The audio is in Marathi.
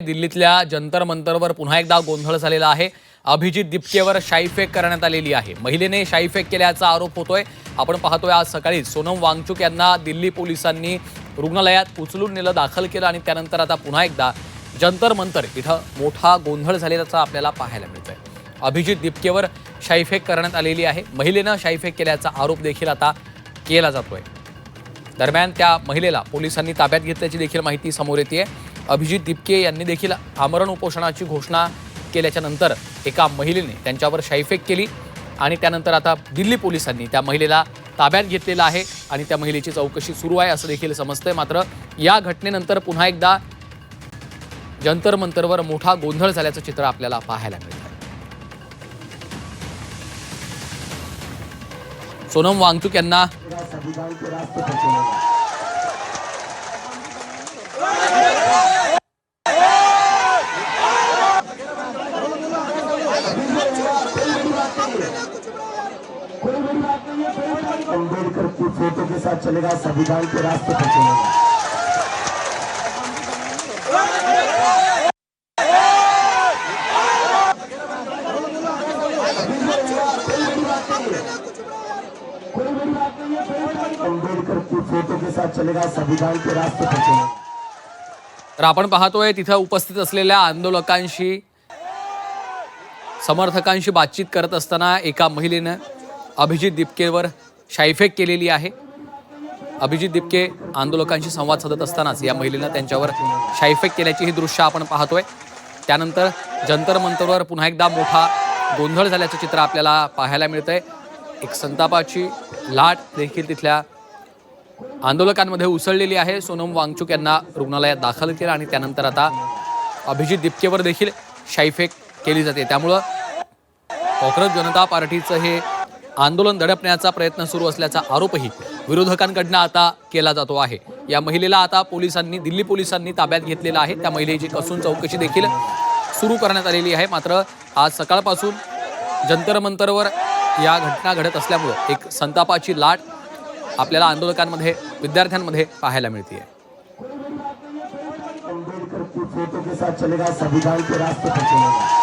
दिल्लीतल्या जंतर मंतरवर पुन्हा एकदा गोंधळ झालेला आहे। अभिजित दिपकेवर शाईफेक करण्यात आलेली आहे। महिलेने शाईफेक केल्याचा आरोप होतोय। आपण पाहतोय आज सकाळी सोनम वांगचुक यांना दिल्ली पोलिसांनी रुग्णालयात उचलून नेलं, दाखल केलं आणि त्यानंतर आता पुन्हा एकदा जंतर मंतर इथं मोठा गोंधळ झालेला आपल्याला पाहायला मिळतोय। अभिजित दिपकेवर शाईफेक करण्यात आलेली आहे। महिलेनं शाईफेक केल्याचा आरोप देखील आता केला जातोय। दरम्यान त्या महिलेला पोलिसांनी ताब्यात घेतल्याची देखील माहिती समोर येते। अभिजित दिपके यांनी देखील आमरण उपोषणाची घोषणा केल्याच्या नंतर एका महिलेने त्यांच्यावर शाईफेक केली आणि त्यानंतर आता दिल्ली पोलिसांनी त्या महिलेला ताब्यात घेतलेला आहे आणि त्या महिलेची चौकशी सुरू आहे असं देखील समजतंय। मात्र या घटनेनंतर पुन्हा एकदा जंतर मंतरवर मोठा गोंधळ झाल्याचं चित्र आपल्याला पाहायला मिळतंय। सोनम वांगचुक यांना अम्बेडकर की फोटो के साथ चलेगा, संविधान के रास्ते पर चलेगा। अम्बेडकर की फोटो के साथ चलेगा, संविधान के रास्ते पर चलेगा। तर आपण पाहतोय तिथे उपस्थित असलेल्या आंदोलकांशी समर्थकांशी बातचीत करत असताना एका महिलेने अभिजित दिपकेवर शाईफेक केलेली आहे। अभिजित दिपके आंदोलकांशी संवाद साधत असतानाच या महिलेने त्यांच्यावर शाईफेक केल्याची ही दृश्य आपण पाहतोय। त्यानंतर जंतर मंतरवर पुन्हा एकदा मोठा गोंधळ झाल्याचं चित्र आपल्याला पाहायला मिळतंय। एक संतापाची लाट देखील तिथल्या आंदोलकांमध्ये उसळलेली आहे। सोनम वांगचुक यांना रुग्णालयात दाखल केलं आणि त्यानंतर आता अभिजित दिपकेवर देखील शाईफेक केली जाते। त्यामुळं काँग्रेस जनता पार्टीचं हे आंदोलन दडपण्याचा प्रयत्न सुरू असल्याचा आरोपही विरोधकांकडून आता केला जातो आहे। या महिलेला आता दिल्ली पोलिसांनी ताब्यात घेतलेला आहे। त्या महिलेची कसून चौकशी देखील सुरू करण्यात आलेली आहे। मात्र आज सकाळपासून जंतर मंतरवर या घटना घडत असल्यामुळे एक संतापाची लाट आपल्याला आंदोलकांमध्ये विद्यार्थ्यांमध्ये पाहायला मिळते। अम्बेडकर की फोटो के साथ चलेगा, संविधान के रास्ते पर चलेगा।